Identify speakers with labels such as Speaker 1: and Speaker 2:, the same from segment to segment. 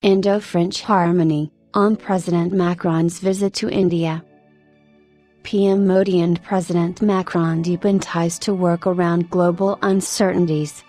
Speaker 1: Indo-French harmony, on President Macron's visit to India. PM Modi and President Macron deepen ties to work around global uncertainties.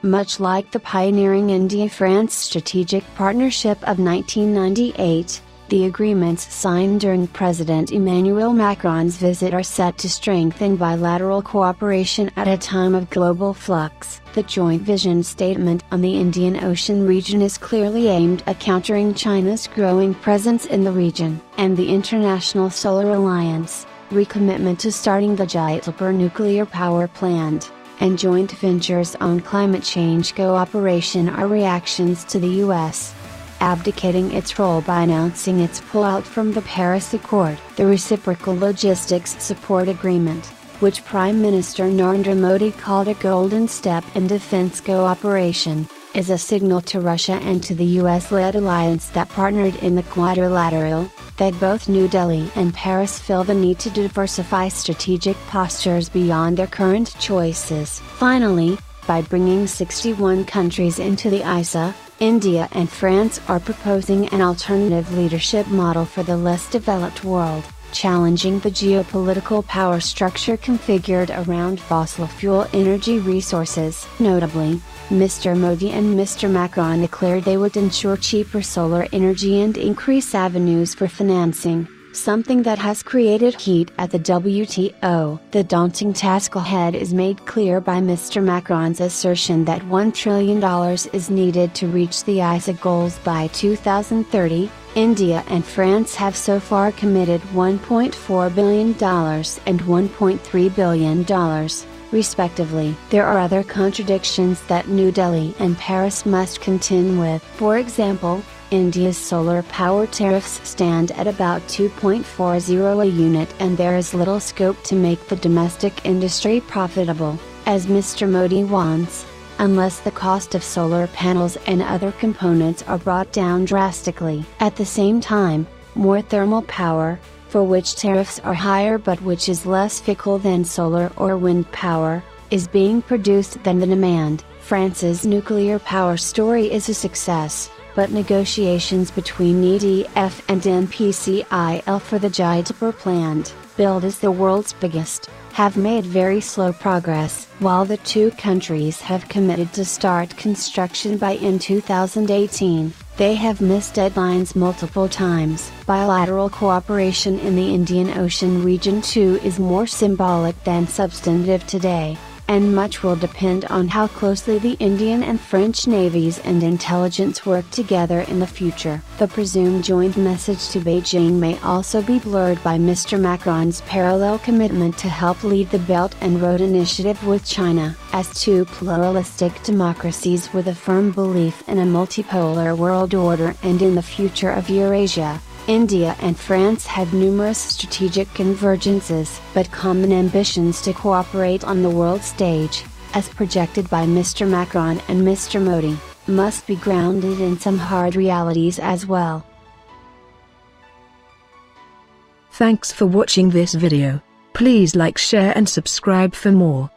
Speaker 1: Much like the pioneering India-France strategic partnership of 1998, the agreements signed during President Emmanuel Macron's visit are set to strengthen bilateral cooperation at a time of global flux. The joint vision statement on the Indian Ocean region is clearly aimed at countering China's growing presence in the region. And the International Solar Alliance, recommitment to starting the Jaisalpur nuclear power plant, and joint ventures on climate change cooperation are reactions to the U.S. abdicating its role by announcing its pullout from the Paris Accord. The Reciprocal Logistics Support Agreement, which Prime Minister Narendra Modi called a golden step in defense cooperation, is a signal to Russia and to the US-led alliance that partnered in the quadrilateral, that both New Delhi and Paris feel the need to diversify strategic postures beyond their current choices. Finally, by bringing 61 countries into the ISA, India and France are proposing an alternative leadership model for the less developed world, challenging the geopolitical power structure configured around fossil fuel energy resources. Notably, Mr. Modi and Mr. Macron declared they would ensure cheaper solar energy and increase avenues for financing, something that has created heat at the WTO. The daunting task ahead is made clear by Mr. Macron's assertion that $1 trillion is needed to reach the ISA goals by 2030. India and France have so far committed $1.4 billion and $1.3 billion, respectively. There are other contradictions that New Delhi and Paris must contend with. For example, India's solar power tariffs stand at about $2.40 a unit, and there is little scope to make the domestic industry profitable, as Mr. Modi wants, unless the cost of solar panels and other components are brought down drastically. At the same time, more thermal power, for which tariffs are higher but which is less fickle than solar or wind power, is being produced than the demand. France's nuclear power story is a success, but negotiations between EDF and NPCIL for the Jaisalpur plant, billed as the world's biggest, have made very slow progress. While the two countries have committed to start construction by in 2018, they have missed deadlines multiple times. Bilateral cooperation in the Indian Ocean region too is more symbolic than substantive today, and much will depend on how closely the Indian and French navies and intelligence work together in the future. The presumed joint message to Beijing may also be blurred by Mr. Macron's parallel commitment to help lead the Belt and Road Initiative with China. As two pluralistic democracies with a firm belief in a multipolar world order and in the future of Eurasia, India and France have numerous strategic convergences but common ambitions to cooperate on the world stage, as projected by Mr. Macron and Mr. Modi, must be grounded in some hard realities as well.
Speaker 2: Thanks for watching this video. Please like, share and subscribe for more.